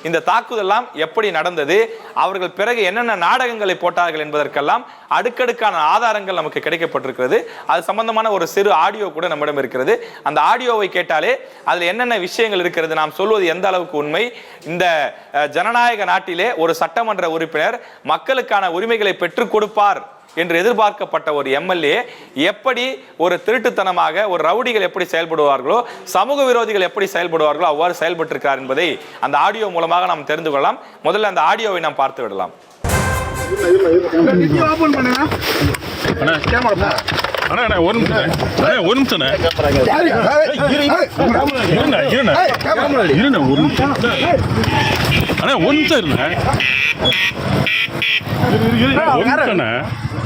இந்த தாக்குதலாம் எப்படி நடந்தது, அவர்கள் பிறகு என்னென்ன நாடகங்களை போட்டார்கள் என்பதற்கெல்லாம் அடுக்கடுக்கான ஆதாரங்கள் நமக்கு கிடைக்கப்பட்டிருக்கிறது. அது சம்பந்தமான ஒரு சிறு ஆடியோ கூட நம்மிடம் இருக்கிறது. அந்த ஆடியோவை கேட்டாலே அதில் என்னென்ன விஷயங்கள் இருக்கிறது, நாம் சொல்வது எந்த அளவுக்கு உண்மை, இந்த ஜனநாயக நாட்டிலே ஒரு சட்டமன்ற உறுப்பினர் மக்களுக்கான உரிமைகளை பெற்றுக் கொடுப்பார் என்று எதிர்பார்க்கப்பட்ட ஒரு எம்எல்ஏ எப்படி ஒரு திருட்டுத்தனமாக, ஒரு ரவுடிகள் எப்படி செயல்படுவார்களோ, சமூக விரோதிகள் எப்படி செயல்படுவார்களோ அவ்வாறு செயல்பட்டிருக்கிறார் என்பதை அந்த ஆடியோ மூலமாக நாம் தெரிந்து கொள்ளலாம். முதல்ல அந்த ஆடியோவை நாம் பார்த்து விடலாம்.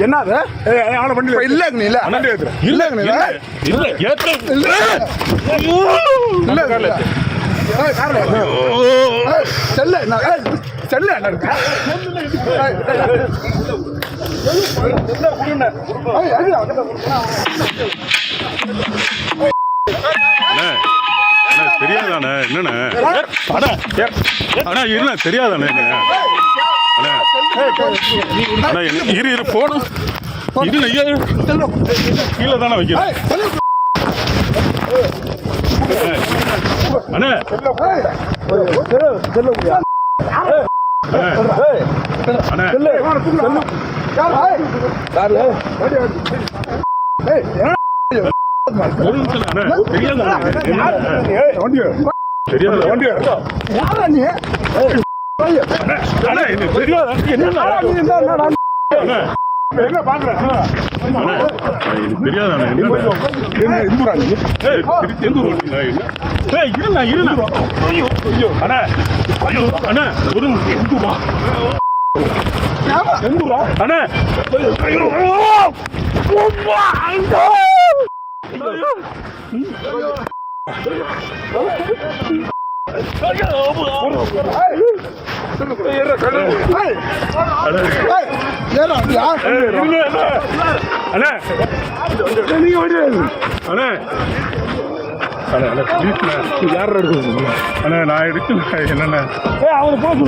என்னது இல்லங்க இல்ல இல்லங்க இல்ல செல்ல செல்ல தெரியாதானே என்னண்ணே இருண்ணா தெரியாதானே இரு போடும் கீழே தானே வைக்கிறேன் அண்ணே நான் எடுக்கல என்னண்ணே அவனை போக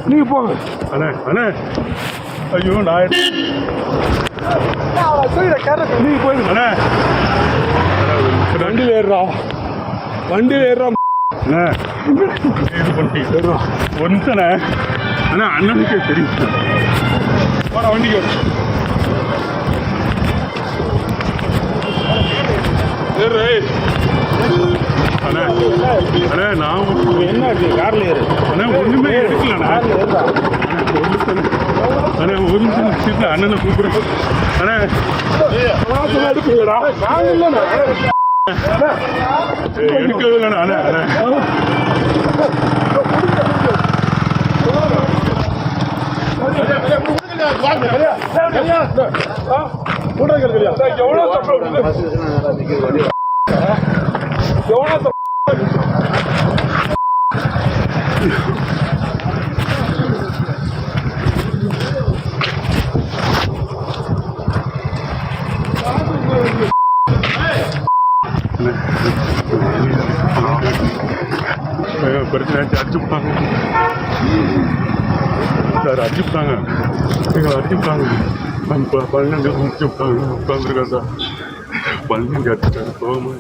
நீங்க போங்க அண்ணே அண்ணே ஐயோ நான் நீங்க போயிடுங்க அண்ணே வண்டியில் ஏறுறா வண்டியில் ஏறுறா அண்ணே இது பண்ணி ஒன்றுண்ணே அண்ணா அண்ணனுக்கே தெரியும் வர வண்டிக்கு அண்ணே அண்ணே நான் என்ன கார்ல ஏறு அண்ணே ஒன்றுமே எடுக்கலண்ணா அண்ணே ஒரு நிமிஷம் அண்ணனை கூப்பிடுறேன் அண்ணே எடுக்கலடா எடுக்கவே இல்லைண்ணா அண்ணே அண்ணே பிரச்சனை அடிச்சுட்டாங்க சார், அடிச்சுட்டாங்க எங்களை அடிச்சுட்டாங்க. நம்ம 12 முடிச்சு விட்டாங்க உட்காந்துருக்கேன் சார். 12 அடிச்சுட்டாங்க போகாம